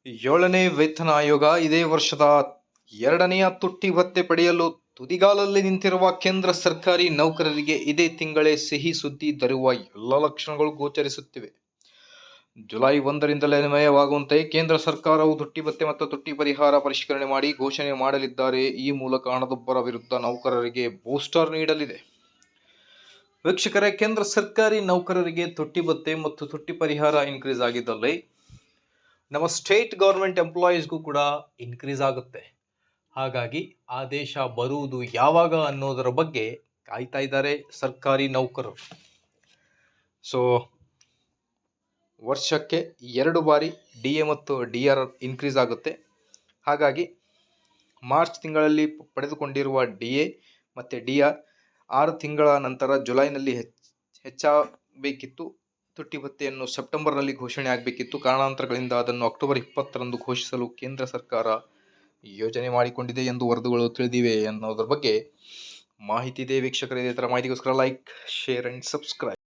ಏಳನೇ ವೇತನ ಆಯೋಗ ಇದೇ ವರ್ಷದ ಎರಡನೆಯ ತುಟ್ಟಿ ಭತ್ಯೆ ಪಡೆಯಲು ತುದಿಗಾಲಲ್ಲಿ ನಿಂತಿರುವ ಕೇಂದ್ರ ಸರ್ಕಾರಿ ನೌಕರರಿಗೆ ಇದೇ ತಿಂಗಳೇ ಸಿಹಿ ಸುದ್ದಿ ದೊರೆಯುವ ಎಲ್ಲ ಲಕ್ಷಣಗಳು ಗೋಚರಿಸುತ್ತಿವೆ. ಜುಲೈ 1ರಿಂದಲೇ ಅನ್ವಯವಾಗುವಂತೆ ಕೇಂದ್ರ ಸರ್ಕಾರವು ತುಟ್ಟಿ ಭತ್ಯೆ ಮತ್ತು ತುಟ್ಟಿ ಪರಿಹಾರ ಪರಿಷ್ಕರಣೆ ಮಾಡಿ ಘೋಷಣೆ ಮಾಡಲಿದ್ದಾರೆ. ಈ ಮೂಲಕ ಹಣದುಬ್ಬರ ವಿರುದ್ಧ ನೌಕರರಿಗೆ ಬೂಸ್ಟರ್ ನೀಡಲಿದೆ. ವೀಕ್ಷಕರೇ, ಕೇಂದ್ರ ಸರ್ಕಾರಿ ನೌಕರರಿಗೆ ತುಟ್ಟಿ ಭತ್ಯೆ ಮತ್ತು ತುಟ್ಟಿ ಪರಿಹಾರ ಇನ್ಕ್ರೀಸ್ ಆಗಿದ್ದಲ್ಲಿ ನಮ್ಮ ಸ್ಟೇಟ್ ಗೌರ್ಮೆಂಟ್ ಎಂಪ್ಲಾಯೀಸ್ಗೂ ಕೂಡ ಇನ್ಕ್ರೀಸ್ ಆಗುತ್ತೆ. ಹಾಗಾಗಿ ಆದೇಶ ಬರುವುದು ಯಾವಾಗ ಅನ್ನೋದರ ಬಗ್ಗೆ ಕಾಯ್ತಾ ಇದ್ದಾರೆ ಸರ್ಕಾರಿ ನೌಕರರು. ಸೊ ವರ್ಷಕ್ಕೆ 2 ಬಾರಿ DA ಮತ್ತು DR ಇನ್ಕ್ರೀಸ್ ಆಗುತ್ತೆ. ಹಾಗಾಗಿ ಮಾರ್ಚ್ ತಿಂಗಳಲ್ಲಿ ಪಡೆದುಕೊಂಡಿರುವ DA ಮತ್ತು DR 6 ತಿಂಗಳ ನಂತರ ಜುಲೈನಲ್ಲಿ ಹೆಚ್ಚಾಗಬೇಕಿತ್ತು. ತುಟ್ಟಿ ಭತ್ಯೆಯನ್ನು ಸೆಪ್ಟೆಂಬರ್ನಲ್ಲಿ ಘೋಷಣೆ ಆಗಬೇಕಿತ್ತು. ಕಾರಣಾಂತರಗಳಿಂದ ಅದನ್ನು ಅಕ್ಟೋಬರ್ 20ರಂದು ಘೋಷಿಸಲು ಕೇಂದ್ರ ಸರ್ಕಾರ ಯೋಜನೆ ಮಾಡಿಕೊಂಡಿದೆ ಎಂದು ವರದಿಗಳು ತಿಳಿದಿವೆ ಅನ್ನೋದ್ರ ಬಗ್ಗೆ ಮಾಹಿತಿ ಇದೆ. ವೀಕ್ಷಕರೇ, ಇದೇ ಥರ ಮಾಹಿತಿಗೋಸ್ಕರ ಲೈಕ್, ಶೇರ್ ಆ್ಯಂಡ್ ಸಬ್ಸ್ಕ್ರೈಬ್.